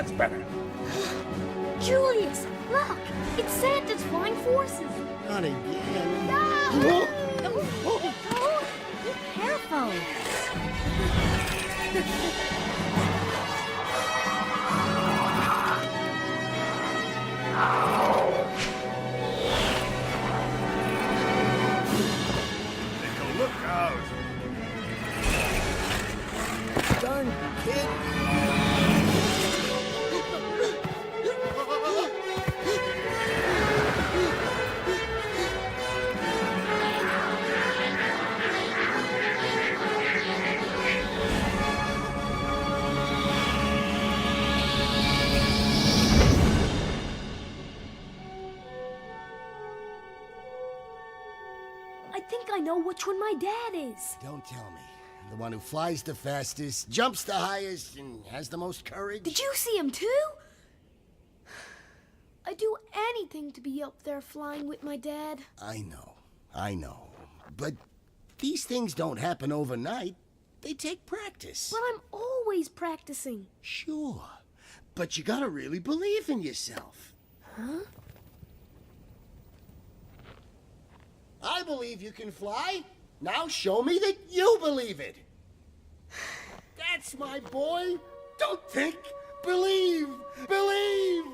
That's better. Julius, look! It's Santa's flying forces! Not again. No! Be careful! Nico, look out! Darn kid. I think I know which one my dad is. Don't tell me. The one who flies the fastest, jumps the highest, and has the most courage? Did you see him too? I'd do anything to be up there flying with my dad. I know. But these things don't happen overnight. They take practice. But I'm always practicing. Sure. But you gotta really believe in yourself. Huh? I believe you can fly. Now show me that you believe it. That's my boy. Don't think. Believe. Believe.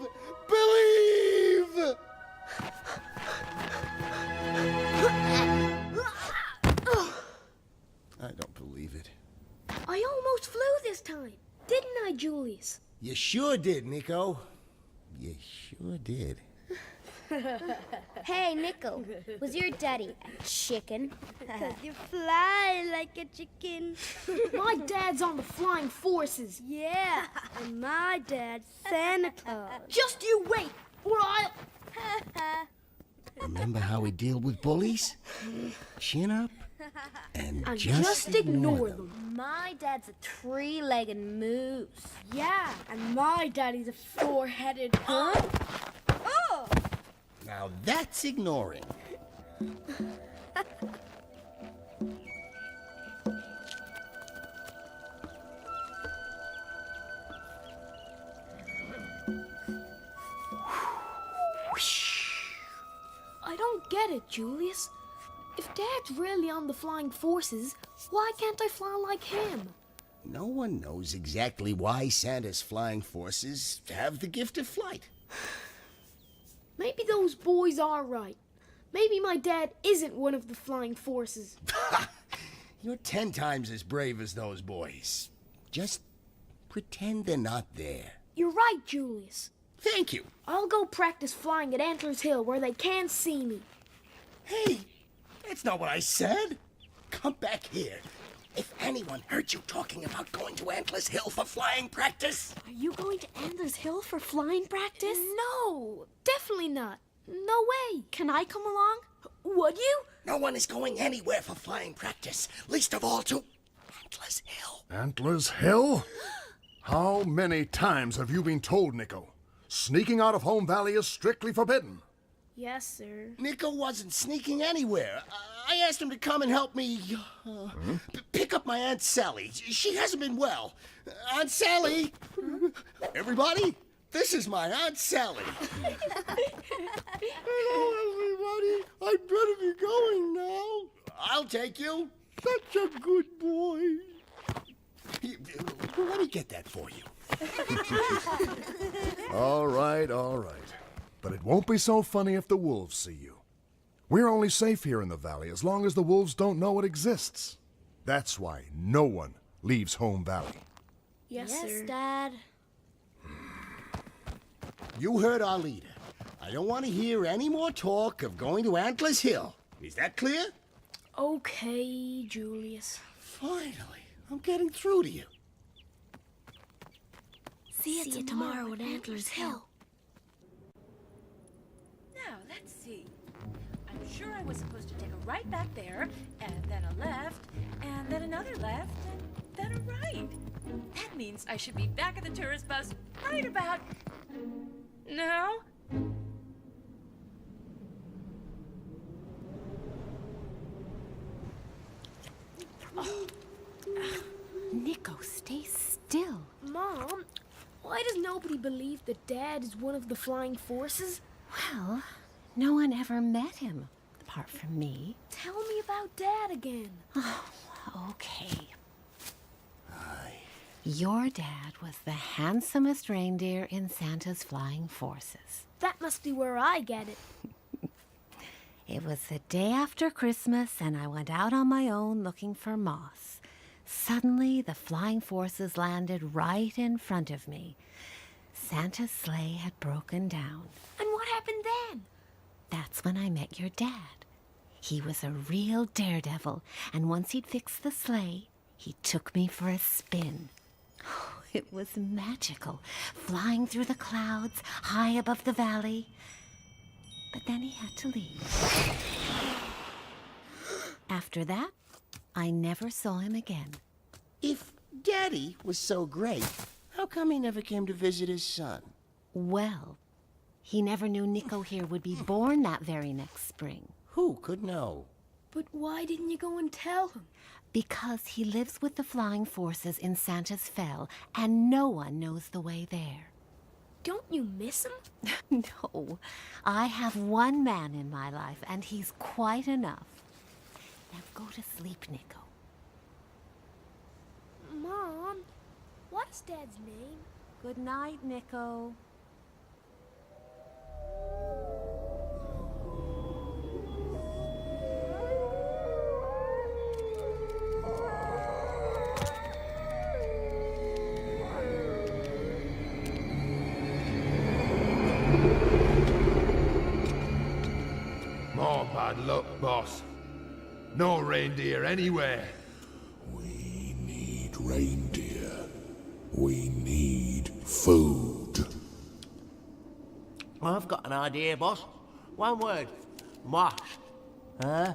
Believe. I don't believe it. I almost flew this time. Didn't I, Julius? You sure did, Nico. You sure did. Hey, Nico, was your daddy a chicken? Cause you fly like a chicken. My dad's on the flying forces. Yeah, and my dad's Santa Claus. Just you wait, or I'll... Remember how we deal with bullies? Chin up and And just ignore them. My dad's a three-legged moose. Yeah, and my daddy's a four-headed huh? Oh! Now that's ignoring. I don't get it, Julius. If Dad's really on the flying forces, why can't I fly like him? No one knows exactly why Santa's flying forces have the gift of flight. Maybe those boys are right. Maybe my dad isn't one of the flying forces. You're 10 times as brave as those boys. Just pretend they're not there. You're right, Julius. Thank you. I'll go practice flying at Antlers Hill where they can't see me. Hey, that's not what I said. Come back here. If anyone heard you talking about going to Antlers Hill for flying practice... Are you going to Antlers Hill for flying practice? No, definitely not. No way. Can I come along? Would you? No one is going anywhere for flying practice, least of all to Antlers Hill. Antlers Hill? How many times have you been told, Nico? Sneaking out of Home Valley is strictly forbidden. Yes, sir. Nico wasn't sneaking anywhere. I asked him to come and help me pick up my Aunt Sally. She hasn't been well. Aunt Sally! Everybody, this is my Aunt Sally. Hello, everybody. I'd better be going now. I'll take you. Such a good boy. Let me get that for you. All right. But it won't be so funny if the wolves see you. We're only safe here in the valley as long as the wolves don't know it exists. That's why no one leaves Home Valley. Yes, Yes, sir. Dad. You heard our leader. I don't want to hear any more talk of going to Antlers Hill. Is that clear? Okay, Julius. Finally, I'm getting through to you. See you tomorrow at Antlers Hill. Now, let's see. I'm sure I was supposed to take a right back there, and then a left, and then another left, and then a right. That means I should be back at the tourist bus right about now. Nico, stay still. Mom, Why does nobody believe that Dad is one of the flying forces? Well, no one ever met him, apart from me. Tell me about Dad again. Okay. Your dad was the handsomest reindeer in Santa's flying forces. That must be where I get it. It was the day after Christmas, and I went out on my own looking for moss. Suddenly, the flying forces landed right in front of me. Santa's sleigh had broken down. And what happened then? That's when I met your dad. He was a real daredevil, and once he'd fixed the sleigh, he took me for a spin. It was magical, flying through the clouds, high above the valley. But then he had to leave. After that, I never saw him again. If Daddy was so great, how come he never came to visit his son? Well, he never knew Nico here would be born that very next spring. Who could know? But why didn't you go and tell him? Because he lives with the flying forces in Santa's Fell, and no one knows the way there. Don't you miss him? No, I have one man in my life, and he's quite enough. Now go to sleep, Nico. Mom, what's Dad's name? Good night, Nico. More bad luck, boss. No reindeer anywhere. We need reindeer. We need food. I've got an idea, boss. One word. Moss. Huh?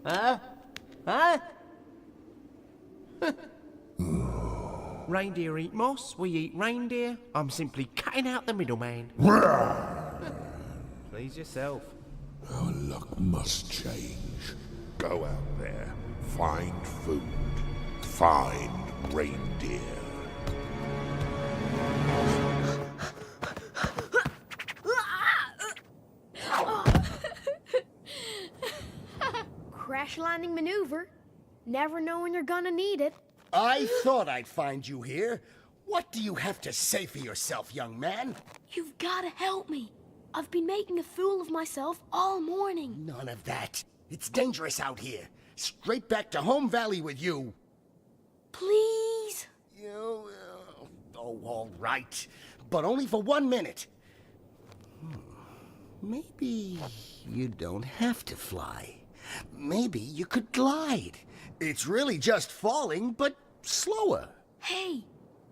Huh? Huh? Reindeer eat moss, we eat reindeer. I'm simply cutting out the middleman. Please yourself. Our luck must change. Go out there, find food, find reindeer. Crash landing maneuver. Never know when you're gonna need it. I thought I'd find you here. What do you have to say for yourself, young man? You've gotta help me. I've been making a fool of myself all morning. None of that. It's dangerous out here. Straight back to Home Valley with you. Please? Oh, all right. But only for 1 minute. Maybe you don't have to fly. Maybe you could glide. It's really just falling, but slower. Hey,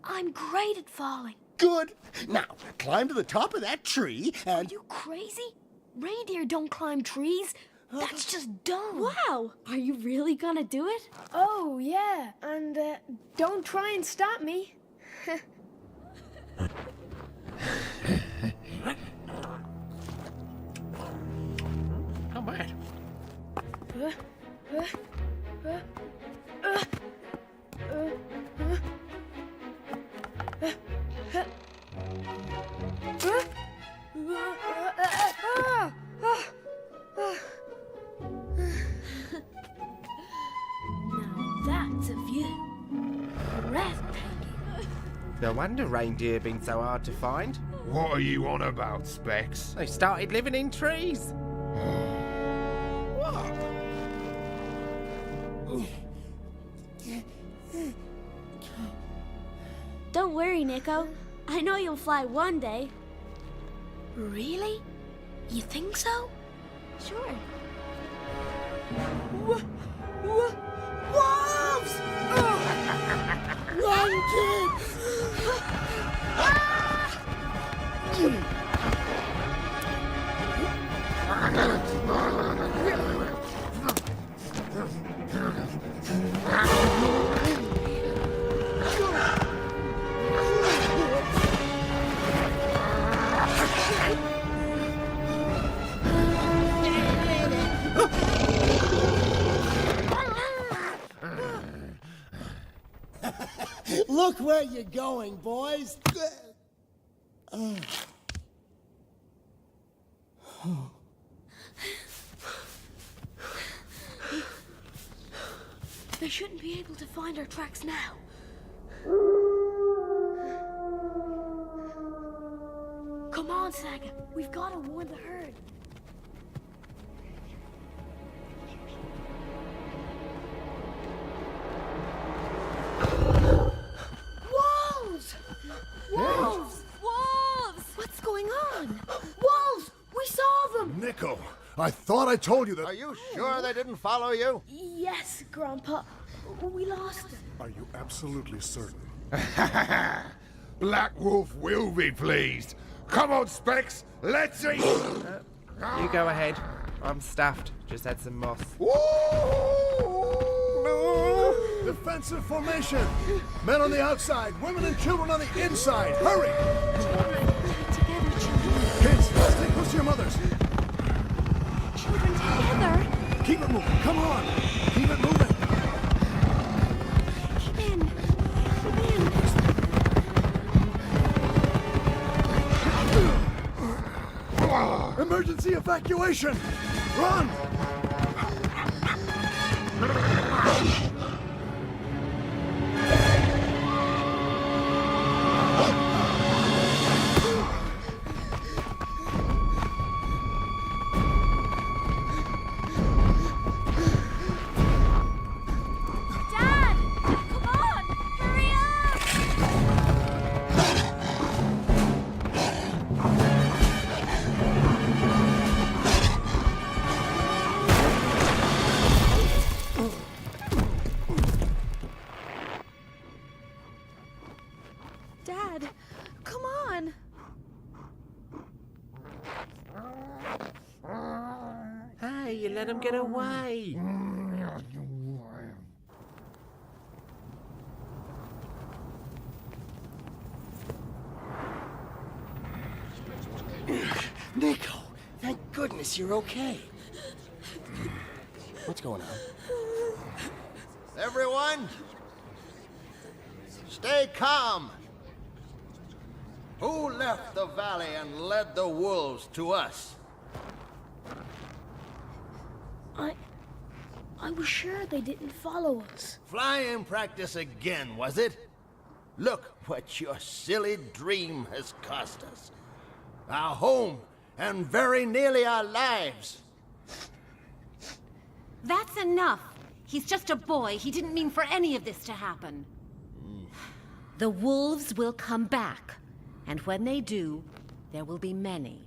I'm great at falling. Good. Now, climb to the top of that tree and... Are you crazy? Reindeer don't climb trees. That's just dumb. Wow, are you really gonna do it? Oh, yeah. And don't try and stop me. How bad? Now that's a view. Breathtaking. No wonder reindeer been so hard to find. What are you on about, Specs? They started living in trees. Don't worry, Nico. I know you'll fly one day. Really? You think so? Sure. Wolves! Run, kids! Look where you're going, boys. They shouldn't be able to find our tracks now. Come on, Saga. We've got to warn the herd. Wolves! Wolves! Wolves! What's going on? Wolves! We saw them! Nico, I thought I told you that. Are you sure they didn't follow you? Yes, Grandpa. We lost them. Are you absolutely certain? Black Wolf will be pleased. Come on, Specs, let's eat! You go ahead. I'm stuffed. Just had some moss. Defensive formation! Men on the outside, women and children on the inside! Hurry! Together, children. Kids, stay close to your mothers! Children together. Keep it moving, come on! Keep it moving! Keep in. Keep in. Emergency evacuation! Run! Dad! Come on! Hurry up! Dad, come on! Hey, you let him get away. Nico, thank goodness you're okay. What's going on? Everyone, stay calm. Who left the valley and led the wolves to us? I was sure they didn't follow us. Flying practice again, was it? Look what your silly dream has cost us. Our home, and very nearly our lives. That's enough. He's just a boy. He didn't mean for any of this to happen. The wolves will come back. And when they do, there will be many.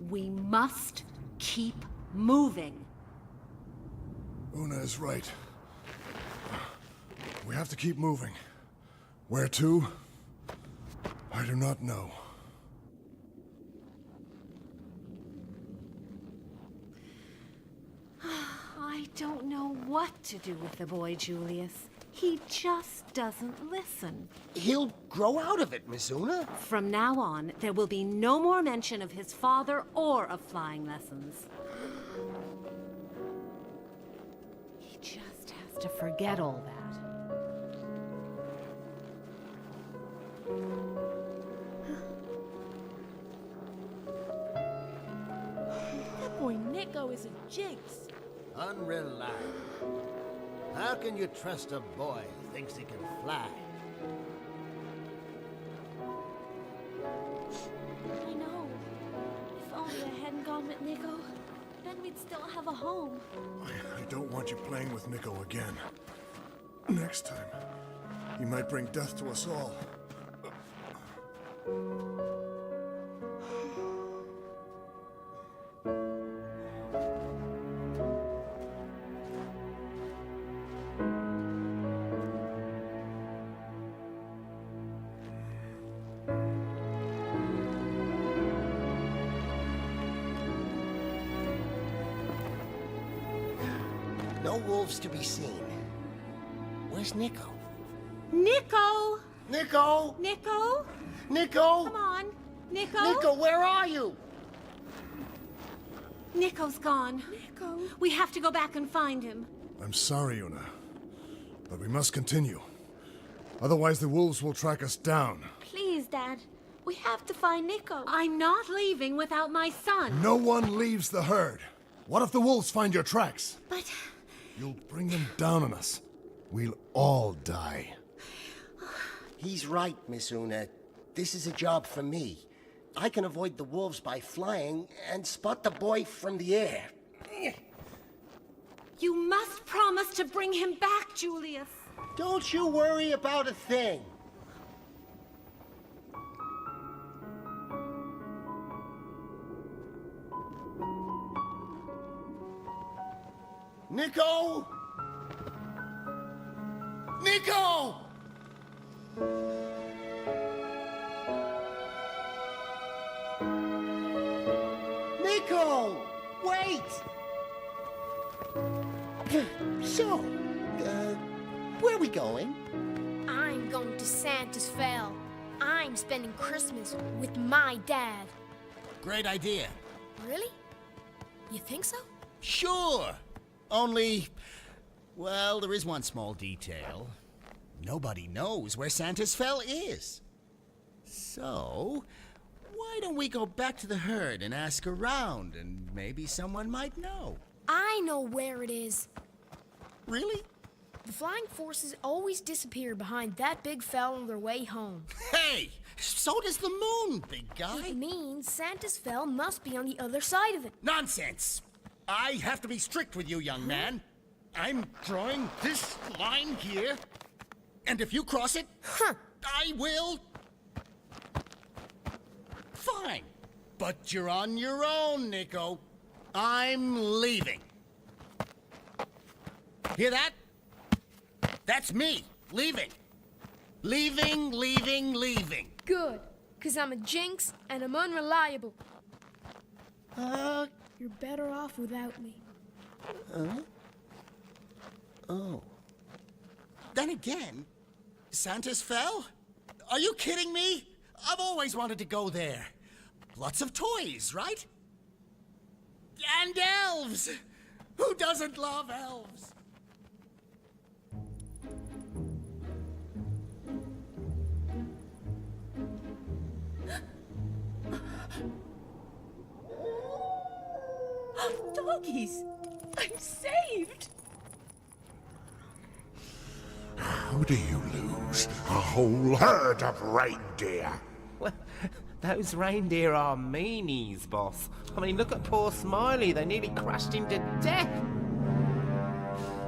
We must keep moving. Una is right. We have to keep moving. Where to? I do not know. I don't know what to do with the boy, Julius. He just doesn't listen. He'll grow out of it, Miss Una. From now on, there will be no more mention of his father or of flying lessons. He just has to forget all that. That boy Nico is a jinx. Unreliable. How can you trust a boy who thinks he can fly? I know. If only I hadn't gone with Nico, then we'd still have a home. I don't want you playing with Nico again. Next time, he might bring death to us all. No wolves to be seen. Where's Nico? Nico! Nico! Nico! Nico! Come on! Nico! Nico, where are you? Nico's gone. Nico. We have to go back and find him. I'm sorry, Una, but we must continue. Otherwise, the wolves will track us down. Please, Dad. We have to find Nico. I'm not leaving without my son. No one leaves the herd. What if the wolves find your tracks? But You'll bring them down on us. We'll all die. He's right, Miss Una. This is a job for me. I can avoid the wolves by flying and spot the boy from the air. you must promise to bring him back, Julius. Don't you worry about a thing. Nico! Nico! Nico! Wait! So, where are we going? I'm going to Santa's Fell. I'm spending Christmas with my dad. Great idea. Really? You think so? Sure. Only, well, there is one small detail. Nobody knows where Santa's Fell is. So, why don't we go back to the herd and ask around, and maybe someone might know. I know where it is. Really? The flying forces always disappear behind that big fell on their way home. Hey, so does the moon, big guy. It means Santa's Fell must be on the other side of it. Nonsense. I have to be strict with you, young man. I'm drawing this line here, and if you cross it, I will... Fine. But you're on your own, Nico. I'm leaving. Hear that? That's me, leaving. Leaving, leaving, leaving. Good, because I'm a jinx and I'm unreliable. You're better off without me. Oh. Then again, Santa's Fell? Are you kidding me? I've always wanted to go there. Lots of toys, right? And elves! Who doesn't love elves? Doggies! I'm saved! How do you lose a whole herd of reindeer? Well, those reindeer are meanies, boss. I mean, look at poor Smiley. They nearly crashed him to death.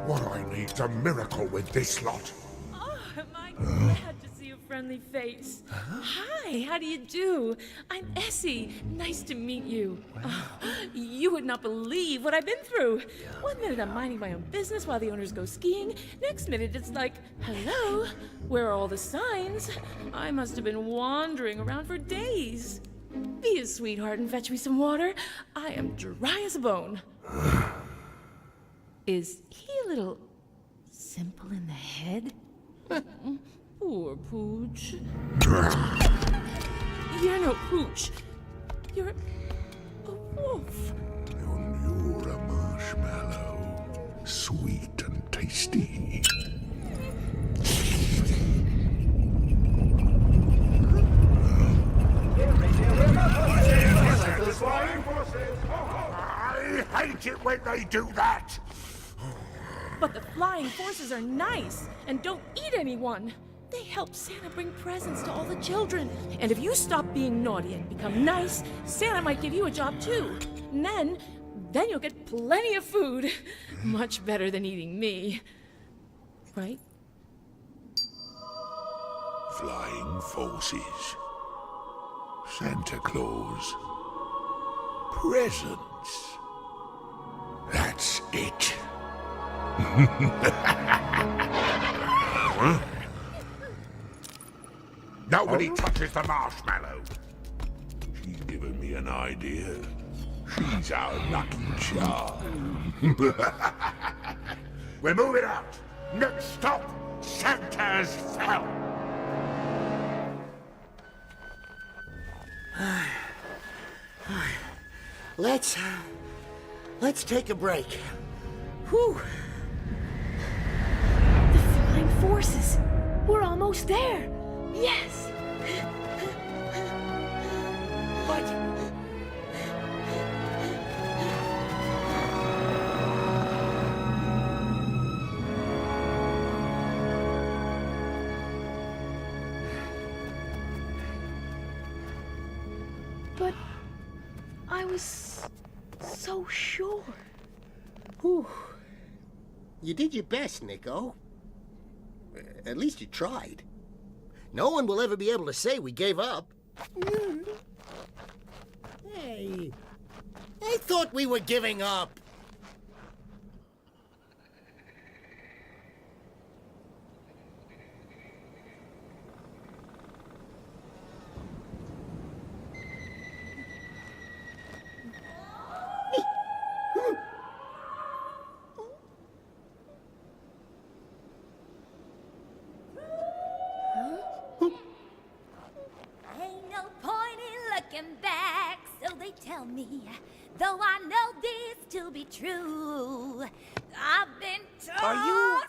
What I need's a miracle with this lot. Oh, am I glad to see a friendly face. Hi, how do you do? I'm Essie. Nice to meet you. Oh, you would not believe what I've been through. One minute I'm minding my own business while the owners go skiing. Next minute it's like, hello, where are all the signs? I must have been wandering around for days. Be a sweetheart and fetch me some water. I am dry as a bone. Is he a little simple in the head? Poor Pooch. You're no Pooch. You're a wolf. And you're a marshmallow, sweet and tasty. I hate it when they do that. But the flying forces are nice and don't eat anyone. They help Santa bring presents to all the children. And if you stop being naughty and become nice, Santa might give you a job too. And then you'll get plenty of food. Much better than eating me. Right? Flying forces. Santa Claus. Presents. That's it. Huh? Nobody touches the marshmallow. She's given me an idea. She's our lucky charm. We're moving out. Next stop, Santa's Fell. Let's take a break. Whew. The flying forces. We're almost there. Yes. What? But I was so sure. Whew. You did your best, Nico. At least you tried. No one will ever be able to say we gave up. Hey, I thought we were giving up. Ain't no point in looking back, so they tell me. Though I know this to be true, I've been tossing. Are you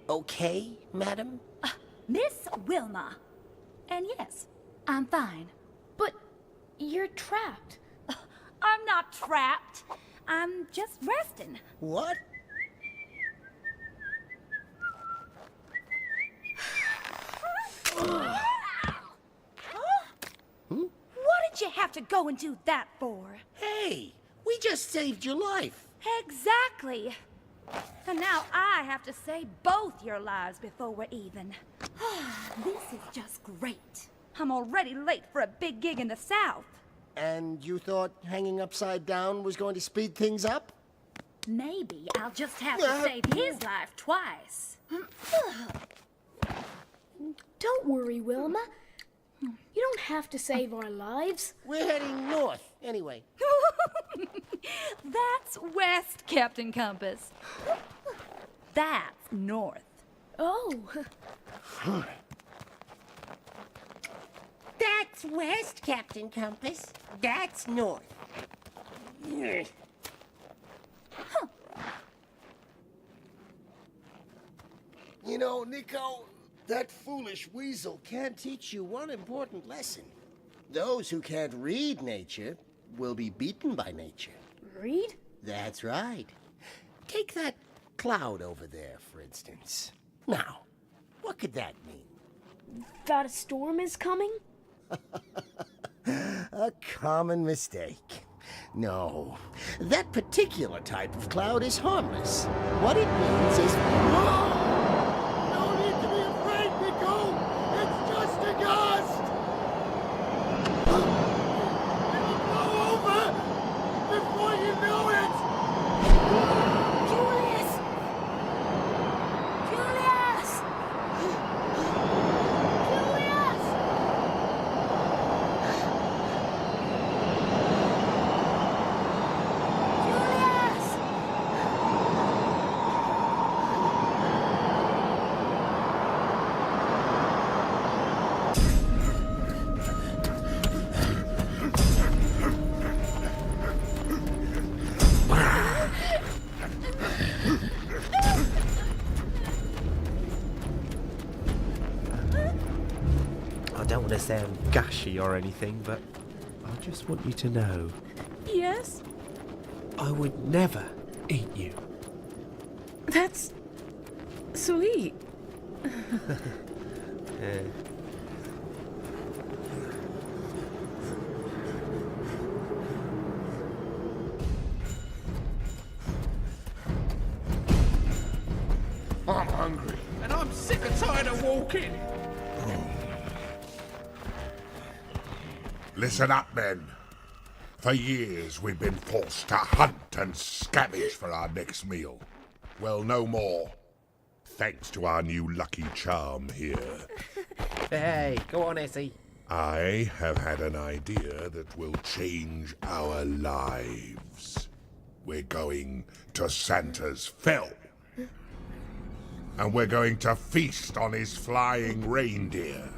okay, madam? Miss Wilma. And yes, I'm fine. But you're trapped. I'm not trapped. I'm just resting. What? What did you have to go and do that for? Hey, we just saved your life. Exactly. And now I have to save both your lives before we're even. This is just great. I'm already late for a big gig in the South. And you thought hanging upside down was going to speed things up? Maybe I'll just have to save his life twice. Don't worry, Wilma. You don't have to save our lives. We're heading north, anyway. That's west, Captain Compass. That's north. Oh. That's west, Captain Compass. That's north. You know, Nico, that foolish weasel can't teach you one important lesson. Those who can't read nature will be beaten by nature. Read? That's right. Take that cloud over there, for instance. Now, what could that mean? That a storm is coming? A common mistake. No, that particular type of cloud is harmless. What it means is... No need to be afraid, Nico! It's just a gust! It'll blow over before you know it! Julius! Julius! Julius! Julius! I don't want to sound gushy or anything, but I just want you to know Yes? I would never eat you. That's sweet. I'm hungry. And I'm sick and tired of walking. Listen up, men. For years we've been forced to hunt and scavenge for our next meal. Well, no more. Thanks to our new lucky charm here. Hey, go on, Essie. I have had an idea that will change our lives. We're going to Santa's Fell. And we're going to feast on his flying reindeer.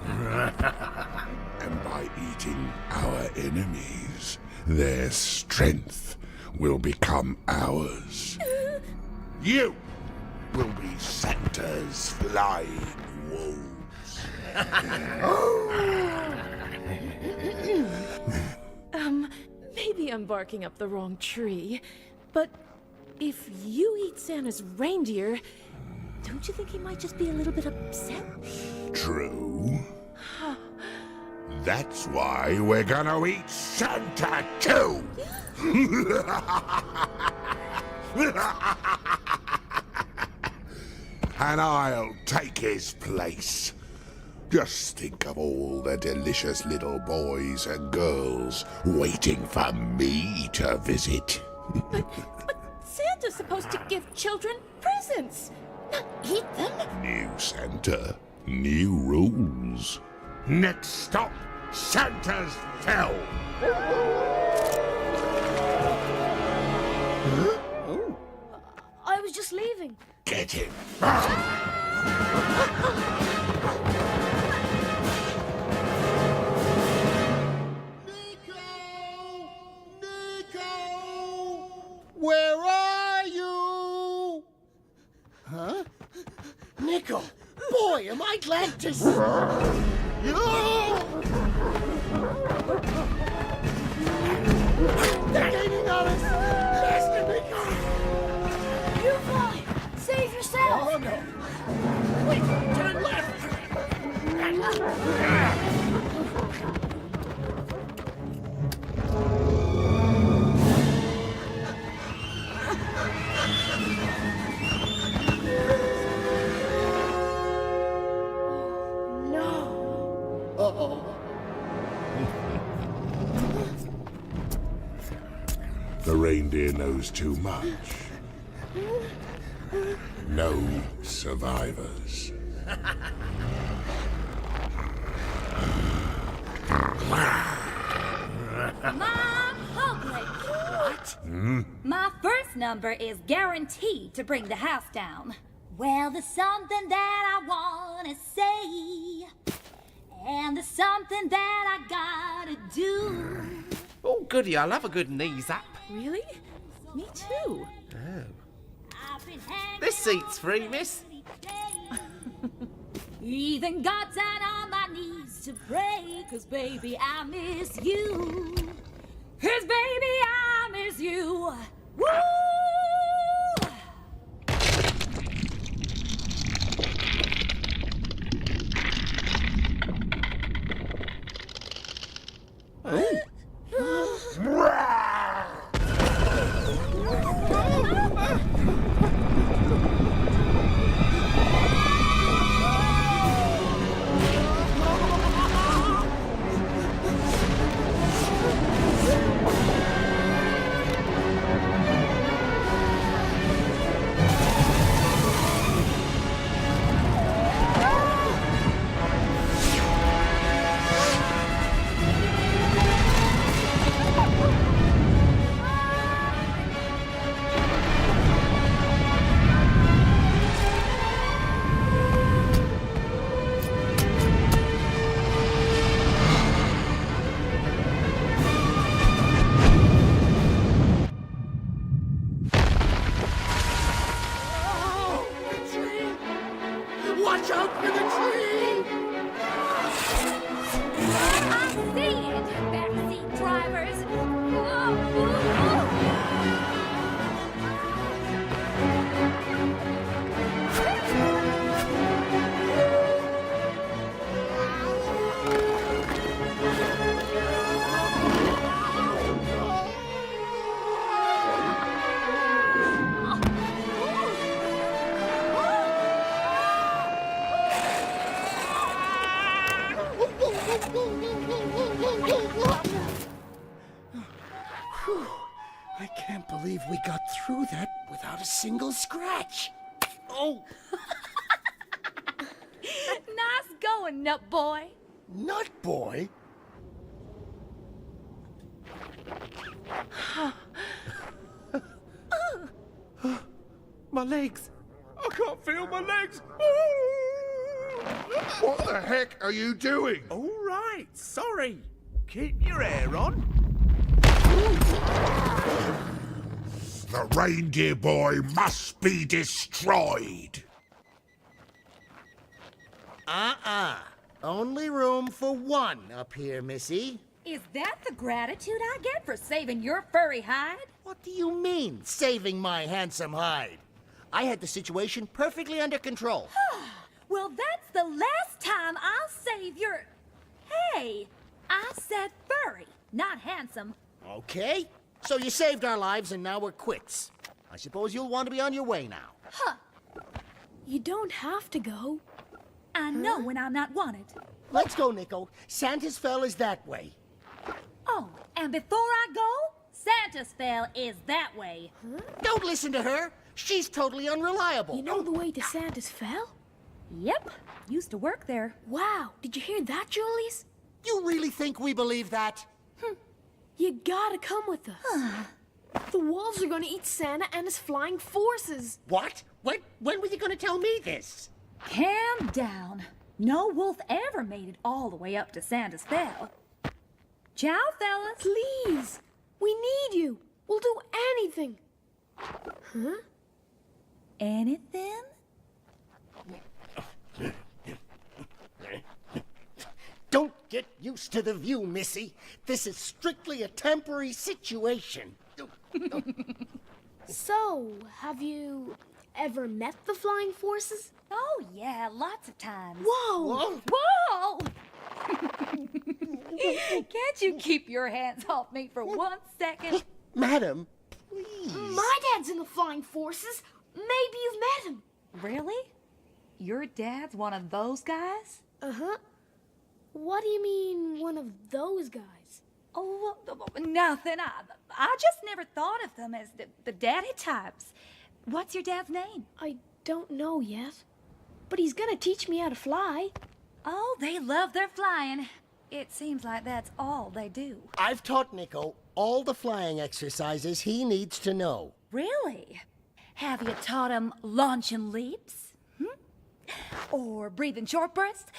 And by eating our enemies, their strength will become ours. You will be Santa's flying wolves. I'm barking up the wrong tree. But if you eat Santa's reindeer, don't you think he might just be a little bit upset? True. That's why we're gonna eat Santa too! And I'll take his place. Just think of all the delicious little boys and girls waiting for me to visit. But Santa's supposed to give children presents, not eat them. New Santa, new rules. Next stop, Santa's Fell. I was just leaving. Get him. Where are you? Huh? Nico! Boy, am I glad to see you! They're gaining on us! Master Nico! You fly! Save yourself! Oh, no! Wait! Turn left! Uh-oh. The reindeer knows too much. No survivors. Mom Public! What? My first number is guaranteed to bring the house down. Well, there's something that I wanna say. And there's something that I gotta do. Oh, goody, I love a good knees up. Really? Me too. Oh. This seat's free, miss. Even got down on my knees to pray, 'cause baby, I miss you. 'Cause baby, I miss you. Woo! Watch out for the tree! I see it, backseat drivers. I can't believe we got through that without a single scratch. Oh! Nice going, Nut Boy. Nut Boy? My legs. I can't feel my legs. What the heck are you doing? All right, sorry. Keep your hair on. The reindeer boy must be destroyed. Only room for one up here, Missy. Is that the gratitude I get for saving your furry hide? What do you mean, saving my handsome hide? I had the situation perfectly under control. Well, that's the last time I'll save your... Hey, I said furry, not handsome. Okay, so you saved our lives and now we're quits. I suppose you'll want to be on your way now. Huh. You don't have to go. I know when I'm not wanted. Let's go, Nico. Santa's Fell is that way. Oh, and before I go, Santa's Fell is that way. Don't listen to her. She's totally unreliable. You know the way to Santa's Fell? Yep, used to work there. Wow, did you hear that, Julius? You really think we believe that? You gotta come with us. The wolves are gonna eat Santa and his flying forces. What? When were you going to tell me this? Calm down. No wolf ever made it all the way up to Santa's Fell. Ciao, fellas. Please, we need you. We'll do anything. Huh? Anything? Don't get used to the view, Missy. This is strictly a temporary situation. So, have you ever met the flying forces? Oh, yeah, lots of times. Whoa! Whoa! Can't you keep your hands off me for 1 second? Madam, please. My dad's in the flying forces. Maybe you've met him. Really? Your dad's one of those guys? Uh-huh. What do you mean, one of those guys? Oh, nothing. I just never thought of them as the daddy types. What's your dad's name? I don't know yet. But he's gonna teach me how to fly. Oh, they love their flying. It seems like that's all they do. I've taught Nico all the flying exercises he needs to know. Really? Have you taught him launching leaps? Or breathing short bursts?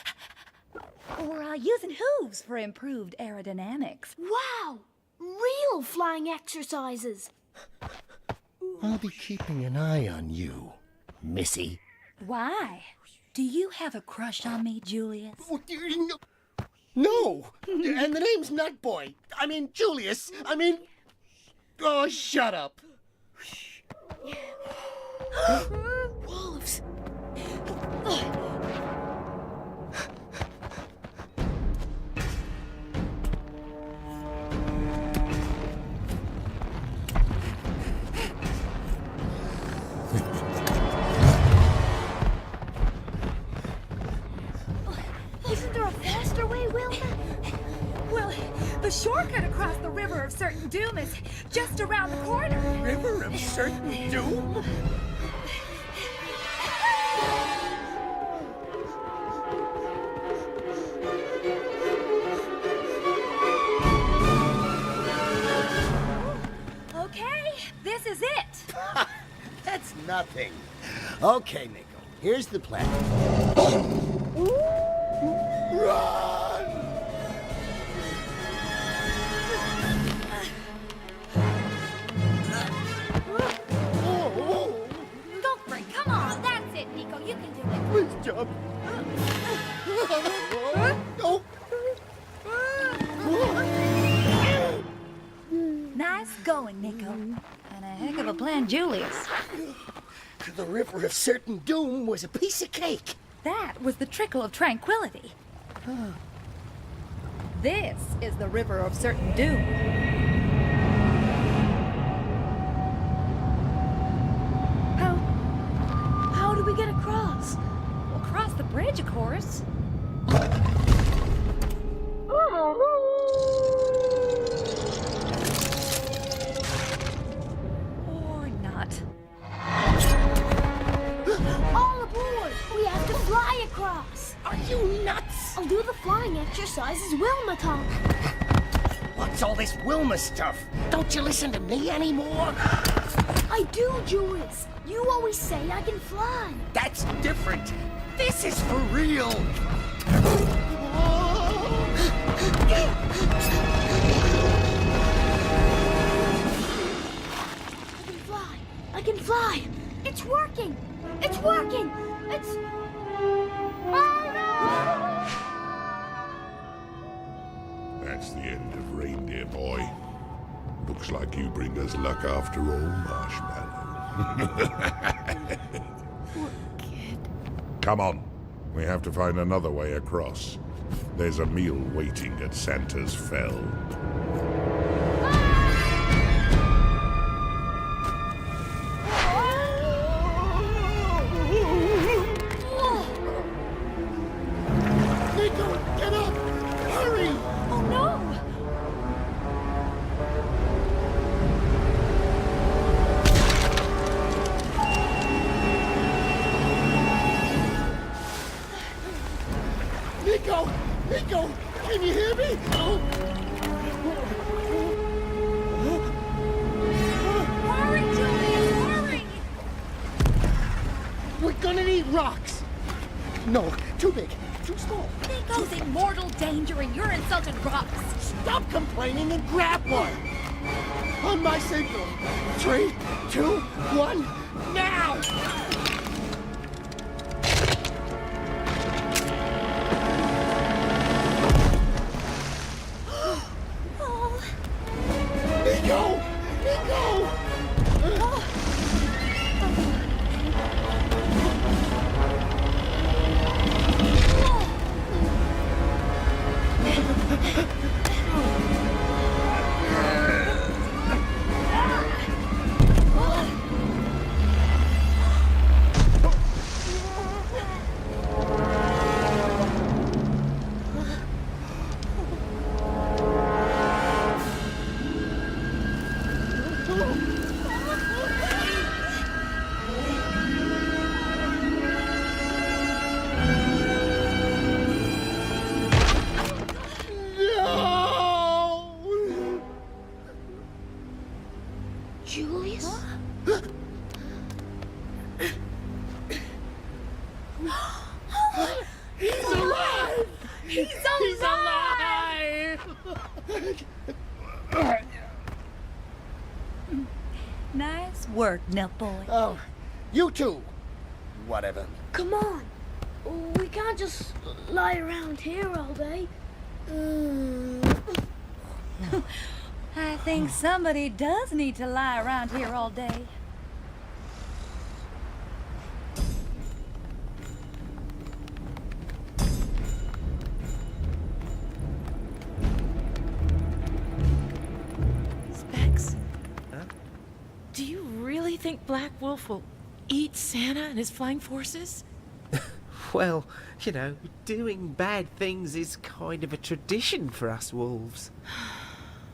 Or using hooves for improved aerodynamics? Wow! Real flying exercises. I'll be keeping an eye on you, Missy. Why? Do you have a crush on me, Julius? No! And the name's Nutboy. I mean, Julius. Oh, shut up. Wolves! Isn't there a faster way, Wilma? Well, the shortcut across the River of Certain Doom is just around the corner. River of Certain Doom? Okay, this is it. That's nothing. Okay, Nico, here's the plan. Run! Go for it, come on. That's it, Nico, you can do it. Please jump. No. Nice going, Nico. And a heck of a plan, Julius. The River of Certain Doom was a piece of cake. That was the Trickle of Tranquility. This is the River of Certain Doom. How do we get across? We'll cross the bridge, of course. Or not. All aboard! We have to fly across! Are you nuts? I'll do the flying exercises Wilma taught me. What's all this Wilma stuff? Don't you listen to me anymore? I do, Julius. You always say I can fly. That's different. This is for real. I can fly. It's working. It's working. It's... Oh, no! That's the end of Reindeer Boy. Looks like you bring us luck after all, Marshmallow. Poor kid. Come on. We have to find another way across. There's a meal waiting at Santa's Fell. Nico, get up! Hurry! Oh no! Nico! Nico! Can you hear me? Hurry, Julius, hurry! We're gonna need rocks! No, too big, too small. Nico's in mortal danger and you're insulting rocks. Stop complaining and grab one! On my signal. 3, 2, 1, now! Nico! Nico! No! Julius? He's alive! He's alive! Nice work, Nut Boy. Oh, you too. Whatever. Come on. We can't just lie around here all day. I think somebody does need to lie around here all day. Specs? Do you really think Black Wolf will eat Santa and his flying forces? Well, you know, doing bad things is kind of a tradition for us wolves.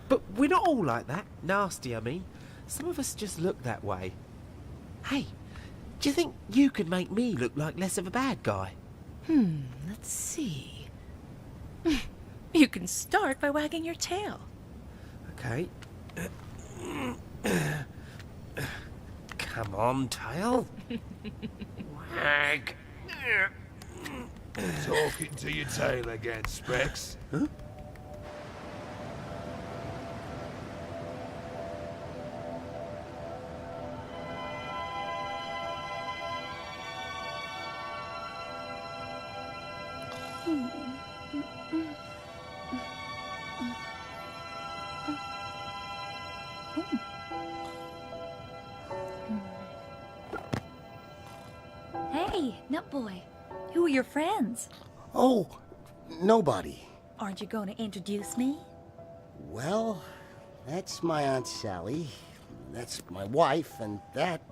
But we're not all like that. Nasty, I mean. Some of us just look that way. Hey, do you think you could make me look like less of a bad guy? Let's see. You can start by wagging your tail. Okay. Come on, tail. Wag. Talking to your tail again, Specs. Huh? Hey, Nut Boy. Who are your friends? Oh, nobody. Aren't you going to introduce me? Well, that's my Aunt Sally. That's my wife, and that's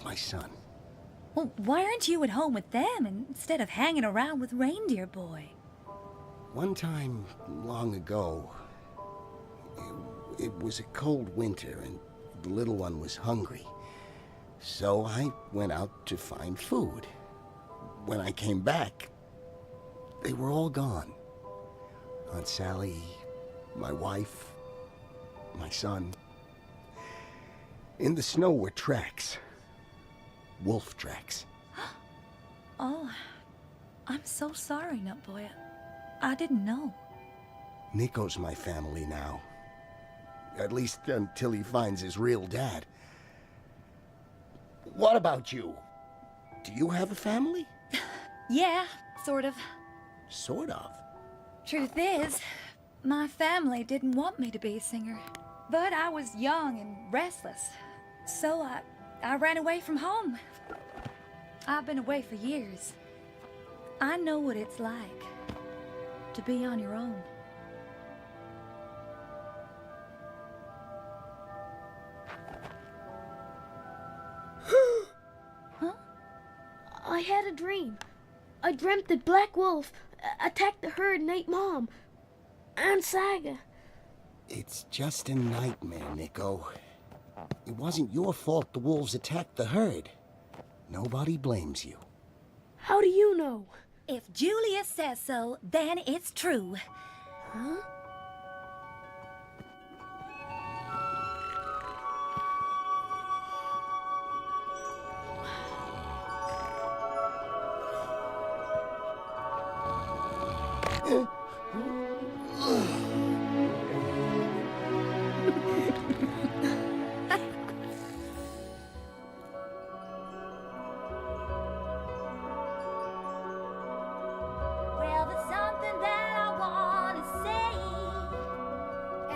my son. Well, why aren't you at home with them instead of hanging around with Reindeer Boy? One time, long ago, it was a cold winter, and the little one was hungry. So I went out to find food. When I came back, they were all gone. Aunt Sally, my wife, my son. In the snow were tracks. Wolf tracks. Oh, I'm so sorry, Nut Boy. I didn't know. Nico's my family now. At least until he finds his real dad. What about you? Do you have a family? Yeah, sort of. Sort of. Truth is, my family didn't want me to be a singer. But I was young and restless, so I ran away from home. I've been away for years. I know what it's like to be on your own. Huh? I had a dream. I dreamt that Black Wolf attacked the herd and ate Mom and Saga. It's just a nightmare, Nico. It wasn't your fault the wolves attacked the herd. Nobody blames you. How do you know? If Julius says so, then it's true. Huh? Well, there's something that I want to say,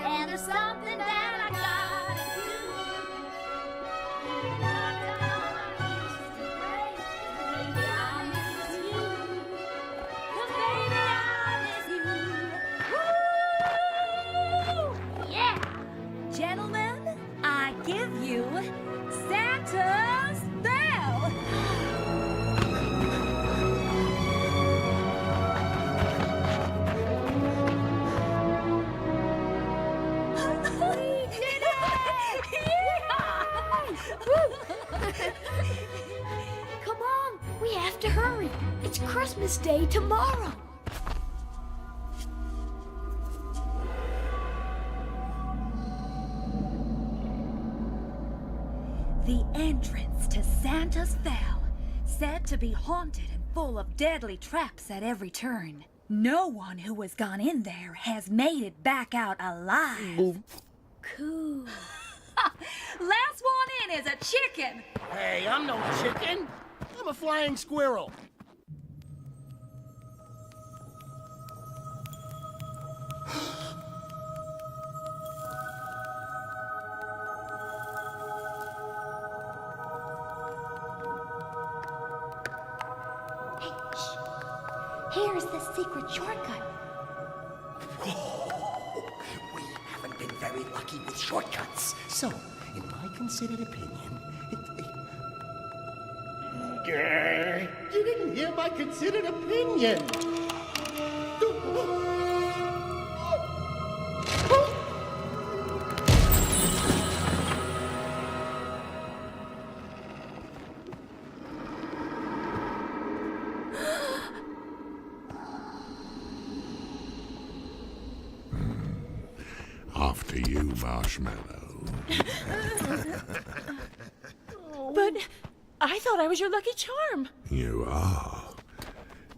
and there's something that I gotta do. Not to all my wishes to break, baby, I miss you. 'Cause baby, I miss you. Woo! Yeah! Gentlemen, I give you Santa's Bell! We did it! Come on, we have to hurry. It's Christmas Day tomorrow. The entrance to Santa's Fell, said to be haunted and full of deadly traps at every turn. No one who has gone in there has made it back out alive. Cool. Last one in is a chicken. Hey, I'm no chicken. I'm a flying squirrel. Hey, shh. Here's the secret shortcut. We haven't been very lucky with shortcuts. So, in my considered opinion... You didn't hear my considered opinion. After you, Marshmallow. But I thought I was your lucky charm. You are.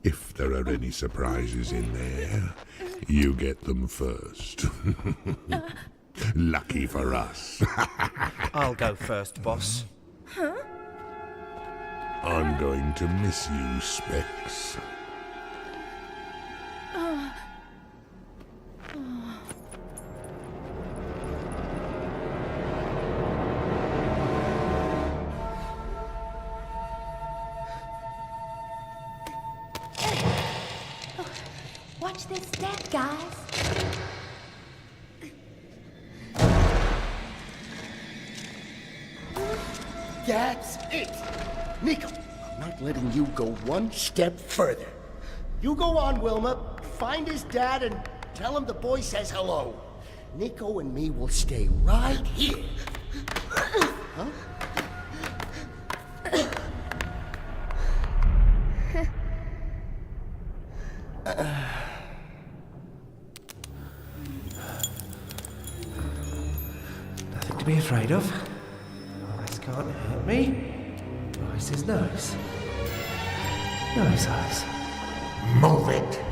If there are any surprises in there, you get them first. Lucky for us. I'll go first, boss. Huh? I'm going to miss you, Specs. Watch this step, guys. That's it. Nico, I'm not letting you go one step further. You go on, Wilma. Find his dad and tell him the boy says hello. Nico and me will stay right here. Huh? Nothing to be afraid of. Eyes can't hurt me. Nice is nice. Nice eyes. Move it!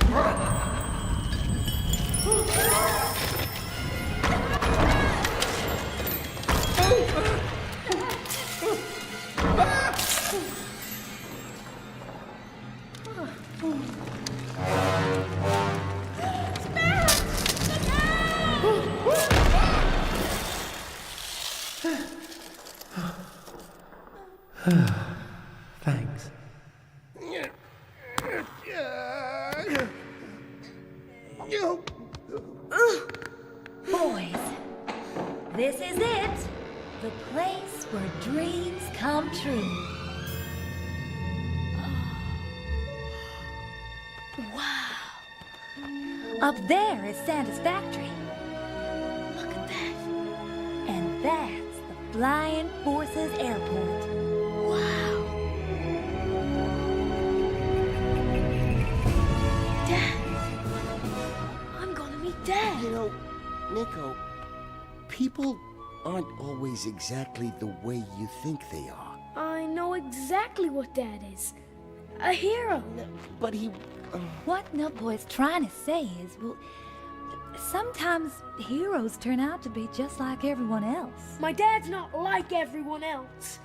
Thanks. Boys, this is it. The place where dreams come true. Wow. Up there is Santa's factory. Look at that. And that's the Flying Forces Airport. Wow. Dad. I'm gonna meet Dad. You know, Nico, people aren't always exactly the way you think they are. I know exactly what Dad is. A hero. But he... What Nutboy's trying to say is, well, sometimes heroes turn out to be just like everyone else. My dad's not like everyone else.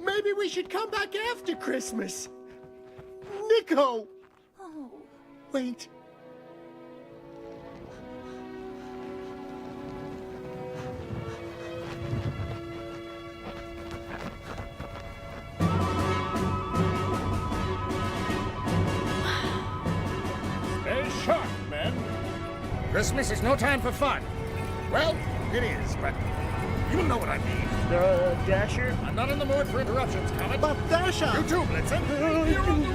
Maybe we should come back after Christmas. Nico! Oh. Wait. Stay sharp, men. Christmas is no time for fun. Well, it is, but you'll know what I mean. Dasher? I'm not in the mood for interruptions, Comet. But Dasher! You too, Blitzen. You're on the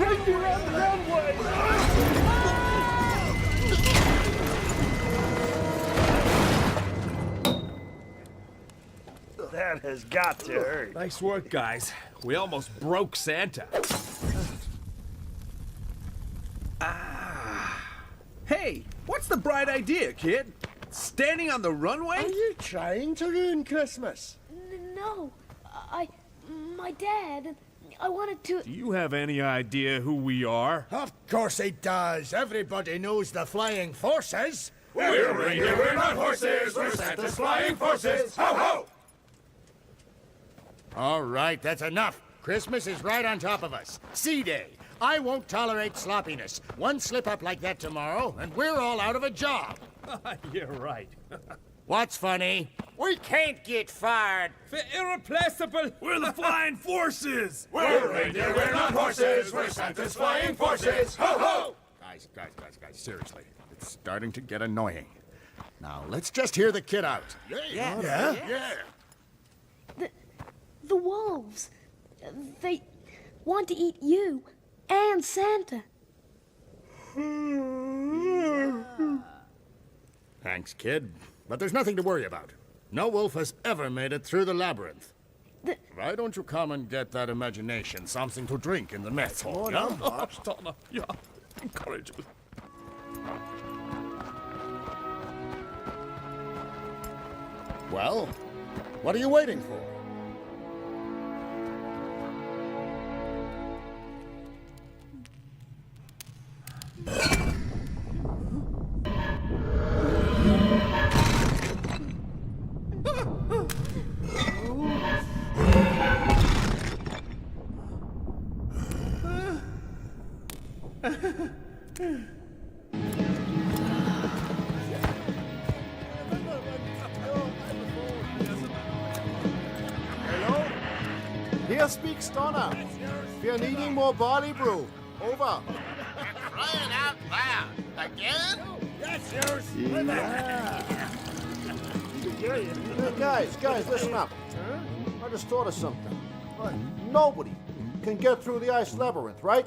That has got to hurt. Nice work, guys. We almost broke Santa. Hey, what's the bright idea, kid? Standing on the runway? Are you trying to ruin Christmas? No. My dad, I wanted to... Do you have any idea who we are? Of course he does. Everybody knows the Flying Forces. We're reindeer, we're not horses. We're Santa's flying forces. Ho, ho! All right, that's enough. Christmas is right on top of us. C-Day. I won't tolerate sloppiness. One slip-up like that tomorrow, and we're all out of a job. You're right. What's funny? We can't get fired. For irreplaceable. We're the flying forces. We're reindeer, we're not horses. We're Santa's flying forces. Ho, ho! Guys, seriously. It's starting to get annoying. Now, let's just hear the kid out. Yeah? The wolves. They want to eat you and Santa. Thanks, kid. But there's nothing to worry about. No wolf has ever made it through the labyrinth. Why don't you come and get that imagination something to drink in the mess hall, yeah? Yeah, encourage it. Well, what are you waiting for? Hello? Here speaks Donna. We're needing more barley brew. Over. Crying out loud. Again? That's yours. Hey, guys, listen up. I just thought of something. Nobody can get through the ice labyrinth, right?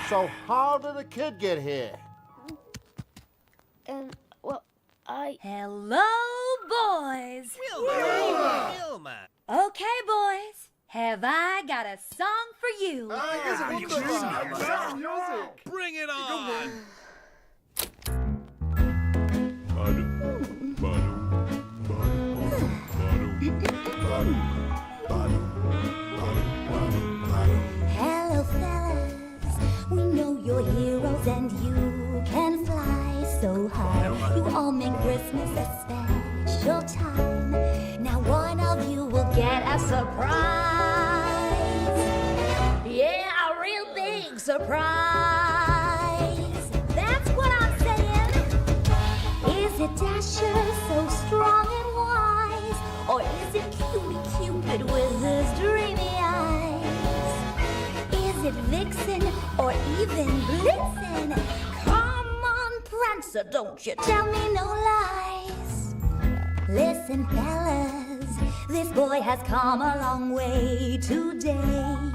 So how did the kid get here? Well, Hello, boys. Wilma. Okay, boys. Have I got a song for you? Bring it on. Hello, fellas. We know you're heroes and you can fly so high. You all make Christmas a special time. Now one of you will get a surprise. Yeah, a real big surprise. That's what I'm saying. Is it Dasher so strong and wise? Or is so don't you tell me no lies. Listen, fellas, this boy has come a long way today.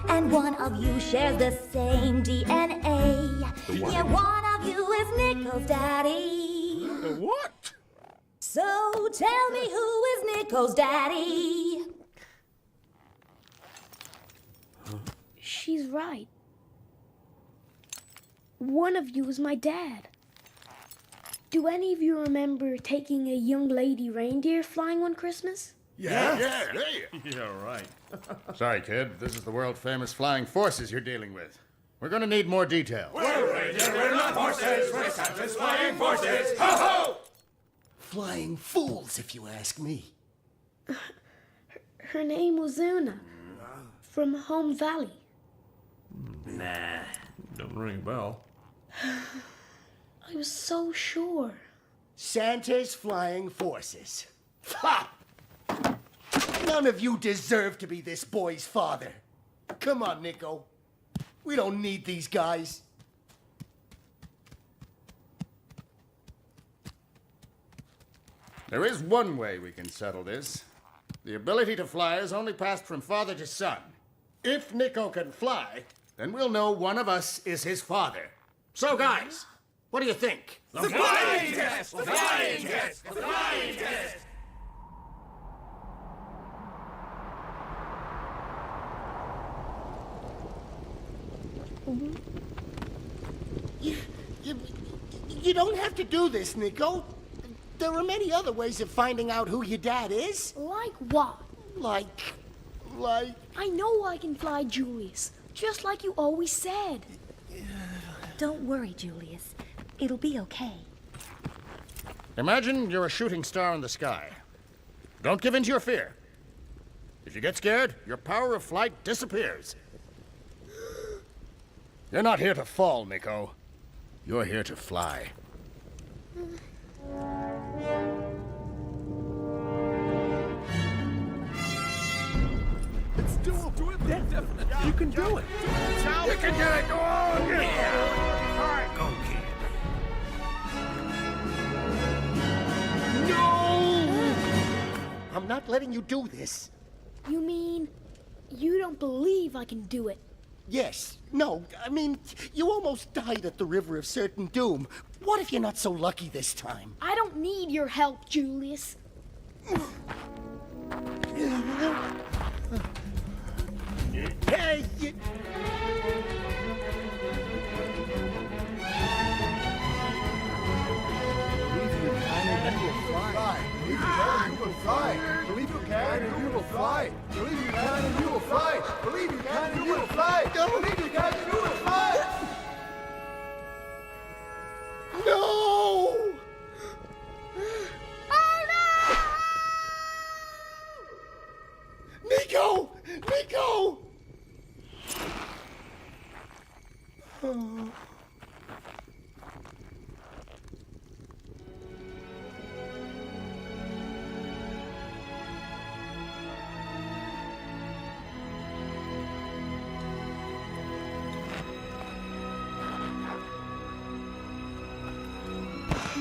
And one of you shares the same DNA. Yeah, one of you is Nico's daddy. What? So tell me who is Nico's daddy? She's right. One of you is my dad. Do any of you remember taking a young lady reindeer flying one Christmas? Yeah. Yeah, right. Sorry, kid. This is the world-famous flying forces you're dealing with. We're gonna need more detail. We're not horses, we're Santa's flying forces. Ho ho! Flying fools, if you ask me. Her name was Una, from Home Valley. Nah, don't ring a bell. I was so sure. Santa's flying forces. Ha! None of you deserve to be this boy's father. Come on, Nico. We don't need these guys. There is one way we can settle this. The ability to fly is only passed from father to son. If Nico can fly, then we'll know one of us is his father. So, guys, what do you think? The flying test! The flying test! The flying test! You don't have to do this, Nico. There are many other ways of finding out who your dad is. Like what? Like... I know I can fly, Julius. Just like you always said. Don't worry, Julius. It'll be okay. Imagine you're a shooting star in the sky. Don't give in to your fear. If you get scared, your power of flight disappears. You're not here to fall, Nico. You're here to fly. Let's do it. Definitely. You can do it. You can do it. Go on. Yeah. All right, go, kid. No! I'm not letting you do this. You mean you don't believe I can do it? Yes. No, I mean, you almost died at the River of Certain Doom. What if you're not so lucky this time? I don't need your help, Julius. Hey, Believe you can and you will fly. Believe you can and you will fly. Believe you can and you will fly. Believe you can and you will fly. No! Nico! Nico! Oh.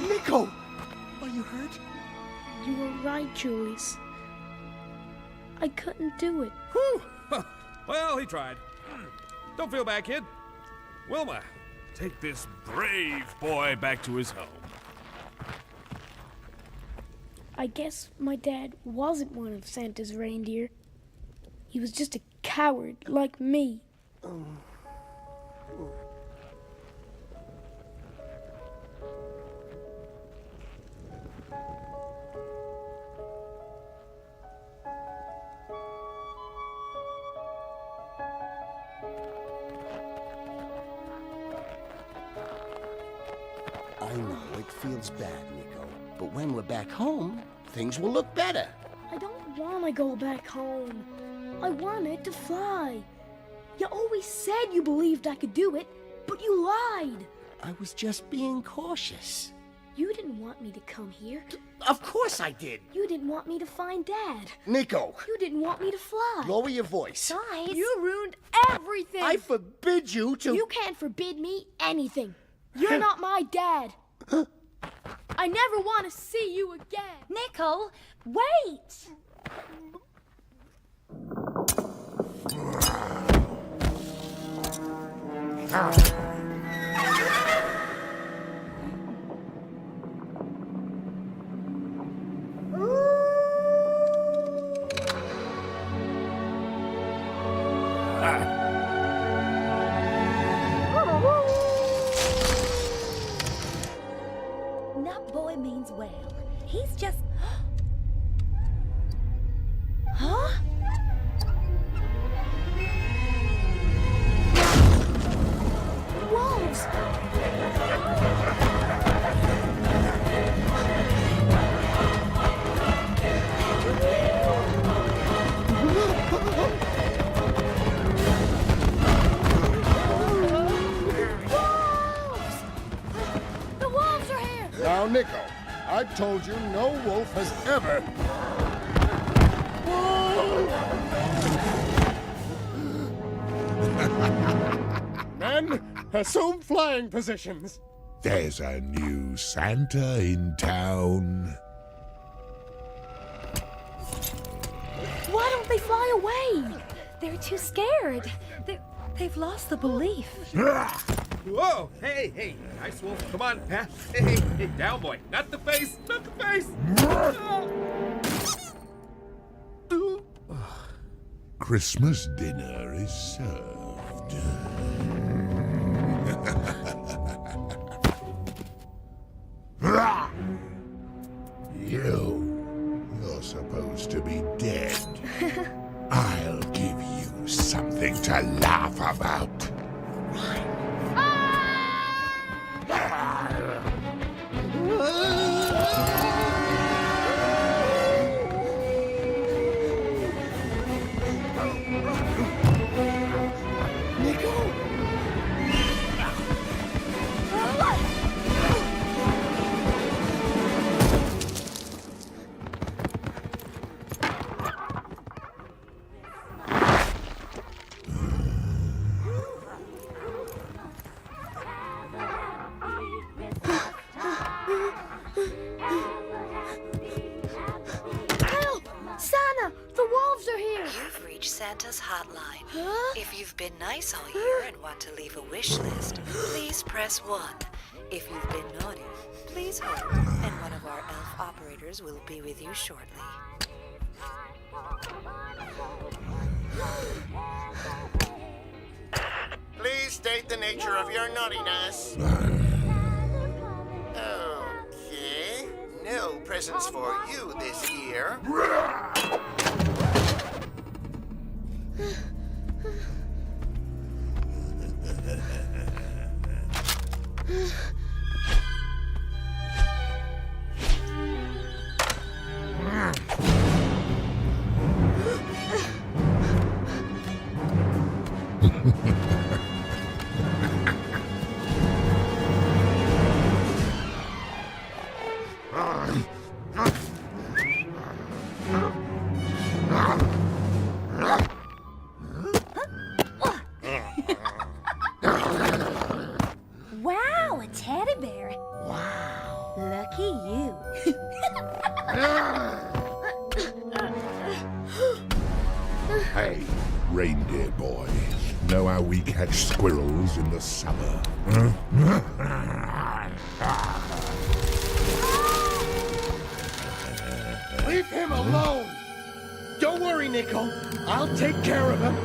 Nico! Are you hurt? You were right, Julius. I couldn't do it. Whew. Well, he tried. Don't feel bad, kid. Wilma, take this brave boy back to his home. I guess my dad wasn't one of Santa's reindeer. He was just a coward like me. I know it feels bad, Nico, but when we're back home, things will look better. I don't want to go back home. I wanted to fly. You always said you believed I could do it, but you lied. I was just being cautious. You didn't want me to come here. Of course I did. You didn't want me to find Dad. Nico! You didn't want me to fly. Lower your voice. Guys, you ruined everything. I forbid you to... You can't forbid me anything. You're not my dad. I never want to see you again. Nico, wait! That boy means well. He's just... Huh? Wolves! The wolves are here! Now, Nico, I've told you no wolf has ever... Men, assume flying positions. There's a new Santa in town. Why don't they fly away? They're too scared. They've lost the belief. Whoa! Hey, hey! Nice wolf. Come on, Pat. Hey, hey, hey, down, boy. Not the face. Not the face. Christmas dinner is served. You're supposed to be dead. I'll give you something to laugh about. Help! Santa! The wolves are here! You've reached Santa's hotline. Huh? If you've been nice all year and want to leave a wish list, please press 1. If you've been naughty, please hold, and one of our elf operators will be with you shortly. Please state the nature of your naughtiness. Okay. No presents for you this year. Wow, a teddy bear. Wow. Lucky you. Hey, reindeer boy. Know how we catch squirrels in the summer? Leave him alone! Don't worry, Nico. I'll take care of him.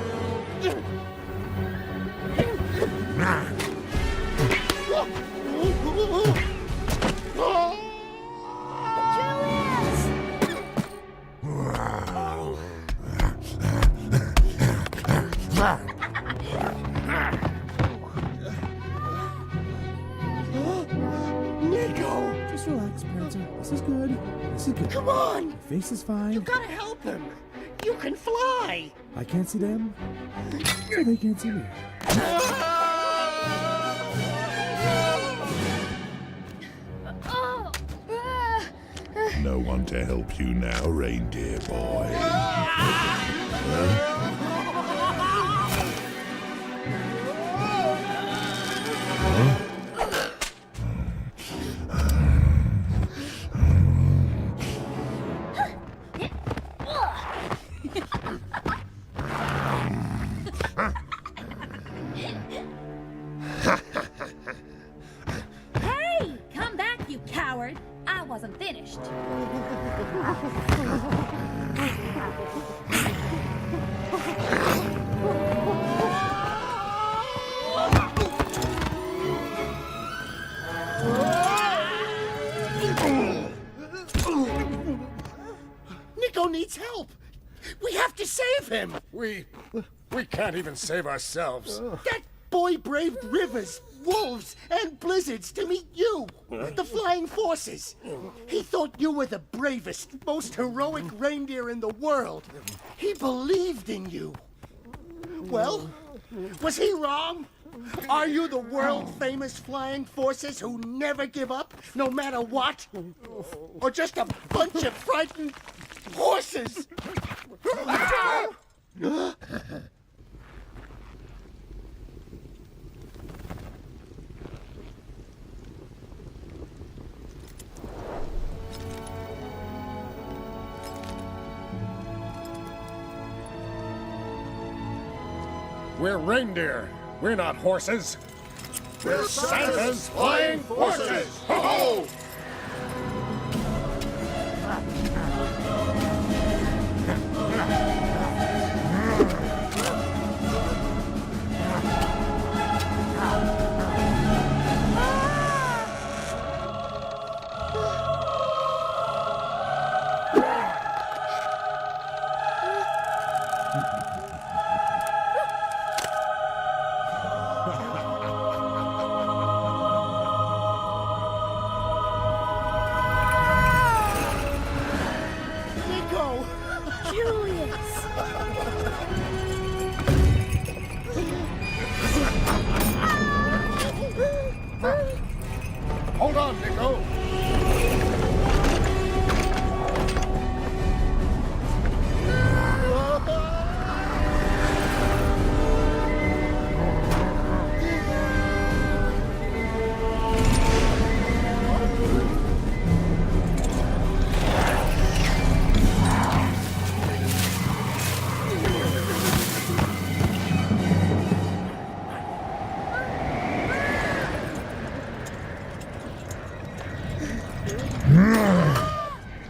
Nico! Just relax, Prancer. This is good. This is good. Come on! Your face is fine. You gotta help him. You can fly. I can't see them, so they can't see me. No one to help you now, reindeer boy. wasn't finished. Nico needs help. We have to save him. We can't even save ourselves. That boy braved rivers, wolves, and blizzards to meet you, the Flying Forces. He thought you were the bravest, most heroic reindeer in the world. He believed in you. Well, was he wrong? Are you the world-famous Flying Forces who never give up, no matter what? Or just a bunch of frightened horses? We're reindeer. We're not horses. We're Santa's Flying Forces. Ho-ho! Nico! Julius! Hold on, Nico.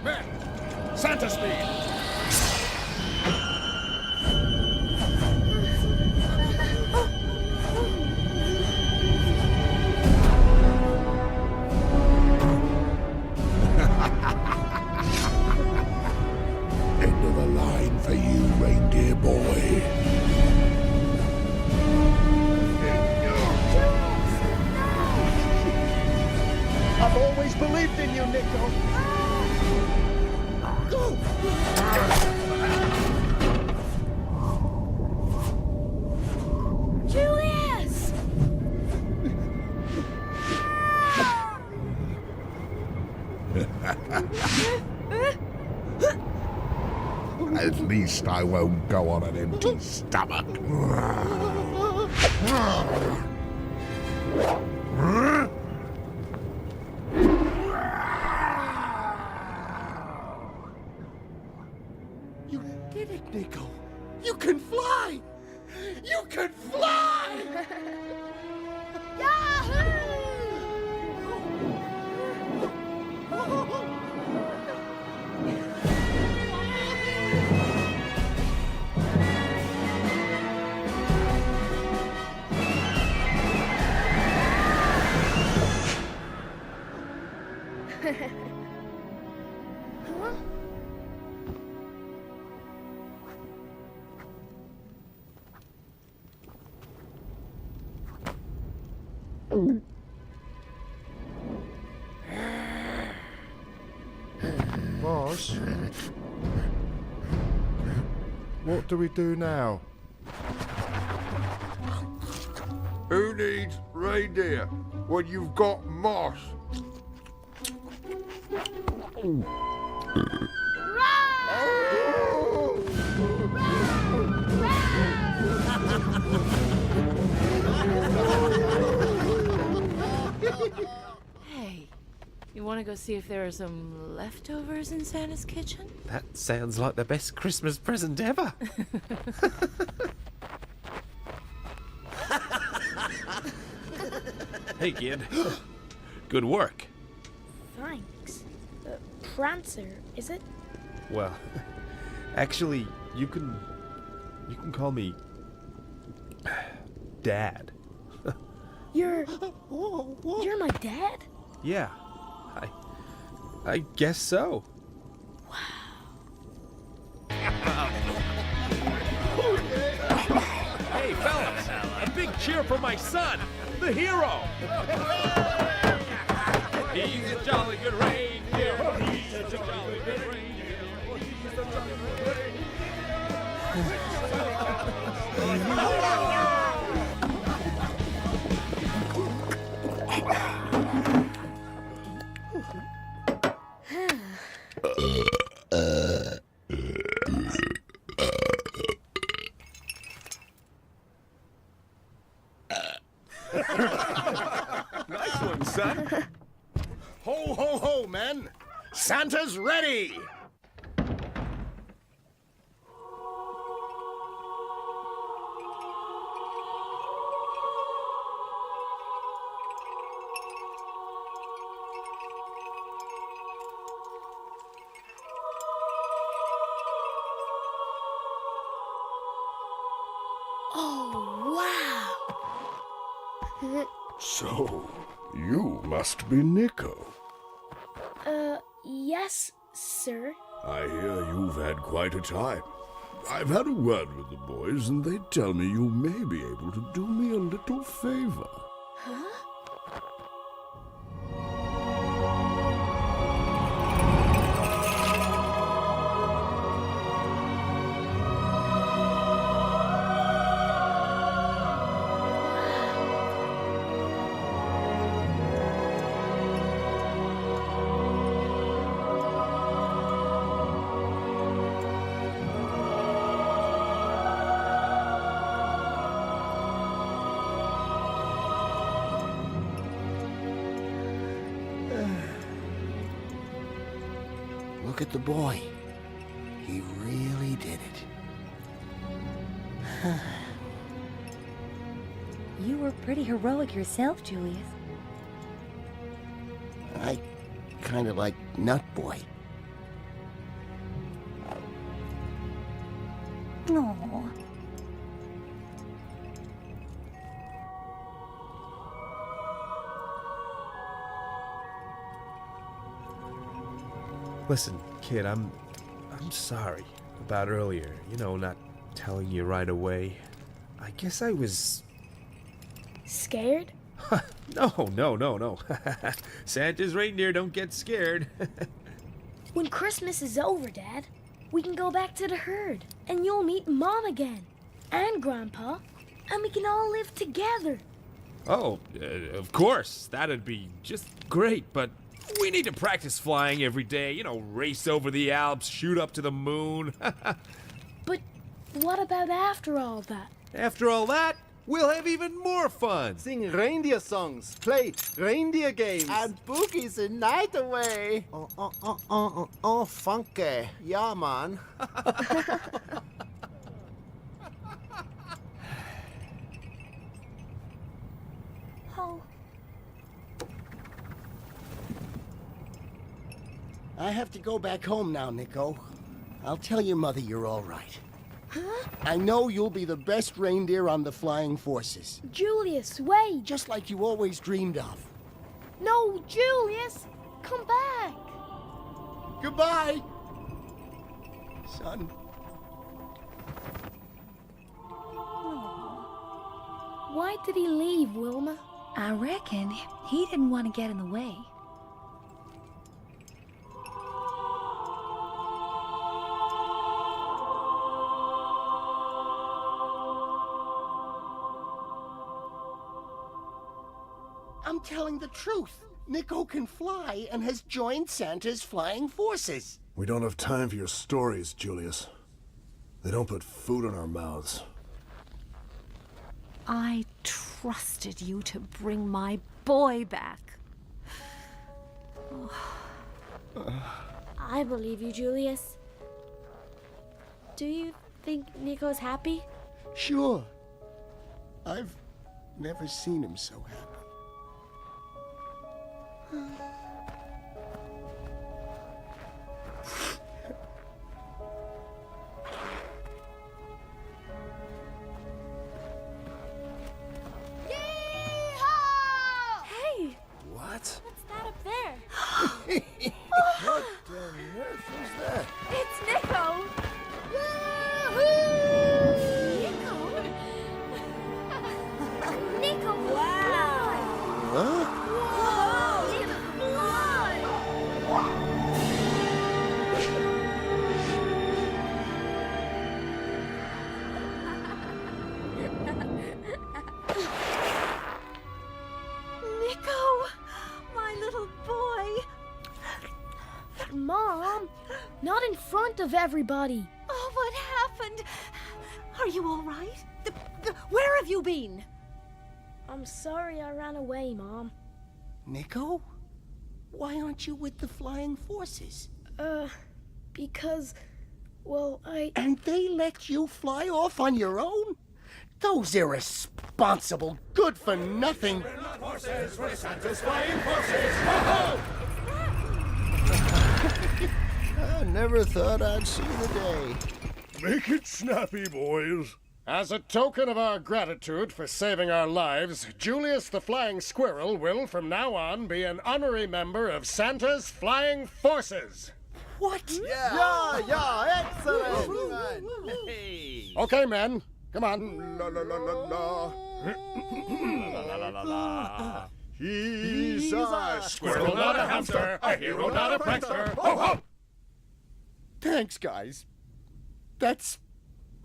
Men, Santa speed. End of the line for you, reindeer boy. I've always believed in you, Nico. Julius! At least I won't go on an empty stomach. You did it, Nico. You can fly. You can fly. Huh? Boss? What do we do now? Who needs reindeer when you've got moss? Hey, you want to go see if there are some leftovers in Santa's kitchen? That sounds like the best Christmas present ever. Hey, kid. Good work. Thanks. Prancer, is it? Well, actually, you can call me Dad. You're my dad? Yeah, I guess so. Hey, fellas, a big cheer for my son, the hero. He's a jolly good reindeer. He's a jolly good reindeer. He's a jolly good Nice one, son. Ho, ho, ho, men! Santa's ready! Oh, wow! So, you must be Nico. Yes, sir. I hear you've had quite a time. I've had a word with the boys, and they tell me you may be able to do me a little favor. Huh? Look at the boy. He really did it. You were pretty heroic yourself, Julius. I kind of like Nut Boy. Aww. Listen, kid, I'm sorry about earlier. You know, not telling you right away. I guess I was... Scared? No. Santa's reindeer don't get scared. When Christmas is over, Dad, we can go back to the herd, and you'll meet Mom again, and Grandpa, and we can all live together. Oh, of course. That'd be just great, but we need to practice flying every day. You know, race over the Alps, shoot up to the moon. But what about after all that? After all that, we'll have even more fun. Sing reindeer songs, play reindeer games, and boogies the night away. Oh, funky. Yeah, man. Oh. I have to go back home now, Nico. I'll tell your mother you're all right. Huh? I know you'll be the best reindeer on the flying forces. Julius, wait! Just like you always dreamed of. No, Julius! Come back! Goodbye, son. Why did he leave, Wilma? I reckon he didn't want to get in the way. I'm telling the truth. Nico can fly and has joined Santa's flying forces. We don't have time for your stories, Julius. They don't put food in our mouths. I trusted you to bring my boy back. I believe you, Julius. Do you think Nico's happy? Sure. I've never seen him so happy. Not in front of everybody. Oh, what happened? Are you all right? Where have you been? I'm sorry I ran away, Mom. Nico? Why aren't you with the Flying Forces? Because, well, And they let you fly off on your own? Those irresponsible, good-for-nothing... We're not horses, we're Santa's flying forces! Ho-ho! I never thought I'd see the day. Make it snappy, boys. As a token of our gratitude for saving our lives, Julius the Flying Squirrel will from now on be an honorary member of Santa's Flying Forces. What? Yeah, excellent. Hey. Okay, men. Come on. La la la la la. La la la la. He's a Squirrel, not a hamster. A hero, not a prankster. Ho ho! Thanks, guys. That's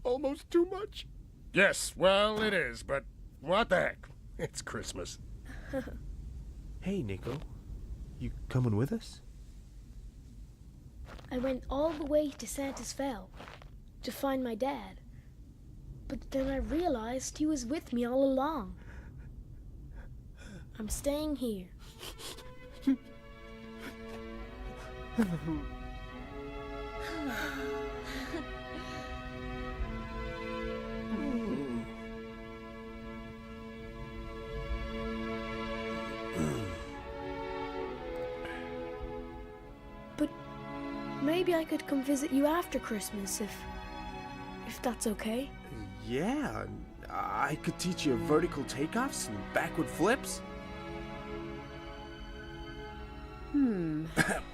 almost too much. Yes, well, it is, but what the heck? It's Christmas. Hey, Nico. You coming with us? I went all the way to Santa's Fell to find my dad. But then I realized he was with me all along. I'm staying here. But maybe I could come visit you after Christmas if that's okay. Yeah, I could teach you vertical takeoffs and backward flips.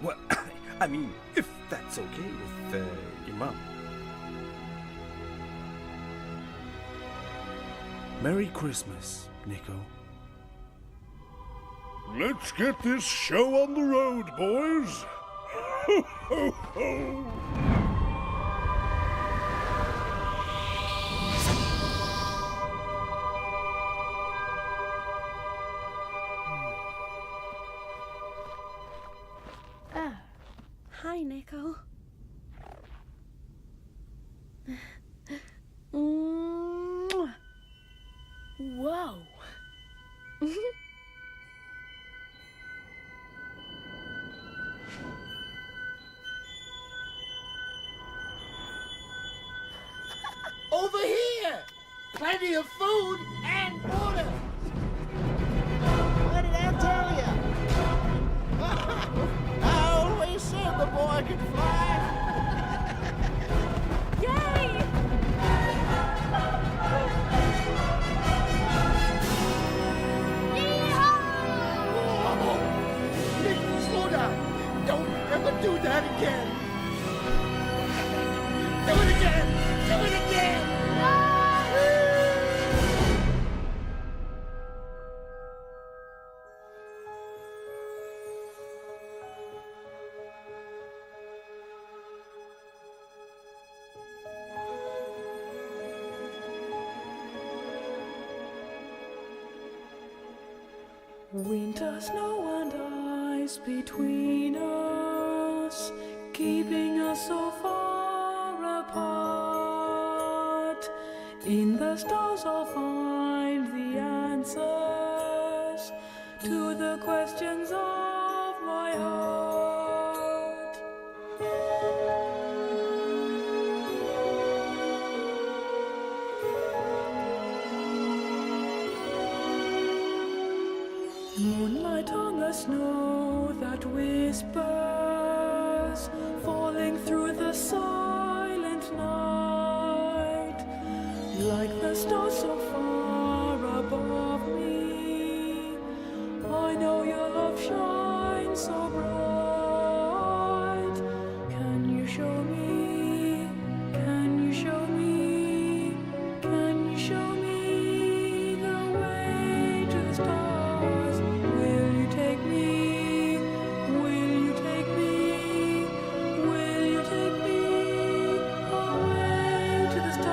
Well, I mean, if that's okay with your mom. Merry Christmas, Nico. Let's get this show on the road, boys. Ho ho ho! Hi, Nico. Whoa. Over here! Plenty of food and water! What did I tell you? I always said the boy could fly. Yay! Oh, Nick, slow down! Don't ever do that again! Do it again! Do it again! Winter snow and ice between us, keeping us so far apart. In the stars I'll find the answers to the questions of my heart. Moonlight on the snow that whispers, falling through the silent night, like the stars so far above me. I know your love shines so bright. Can you show me? Can you show me? Can you show me the way to the stars? Will you take me? Will you take me? Will you take me away to the stars?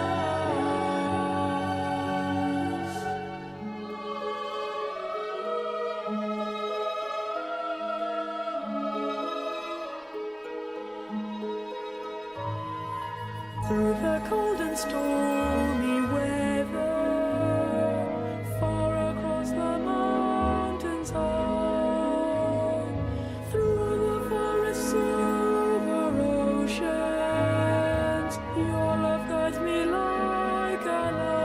through the cold and stormy weather, far across the mountains high, through the forests over oceans, your love guides me like a light.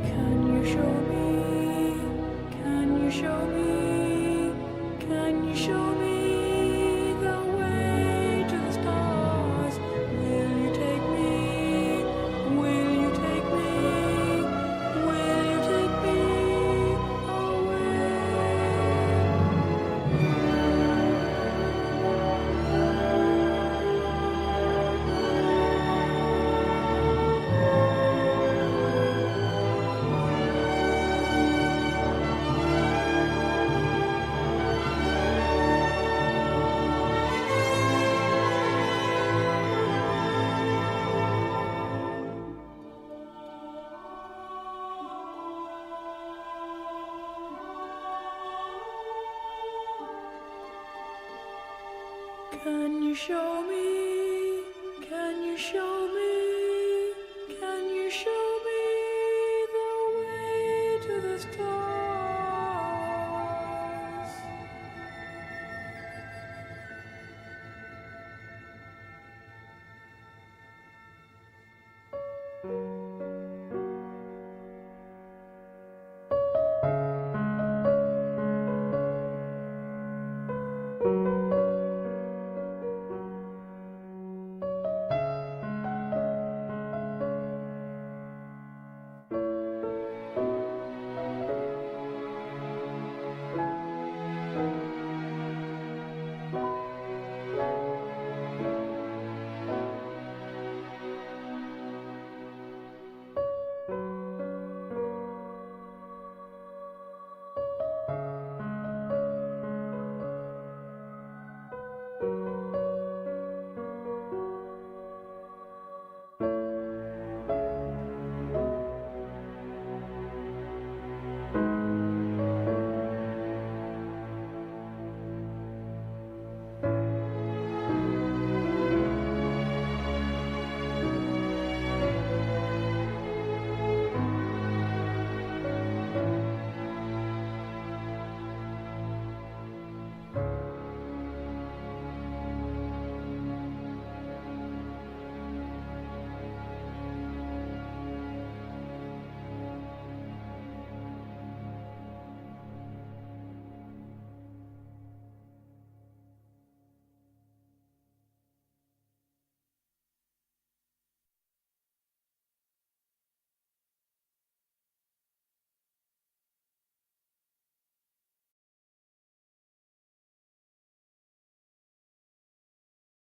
Can you show me? Can you show me? Can you show me the way to the stars? Will you take me? Will you take me? Will you take me away? Can you show me?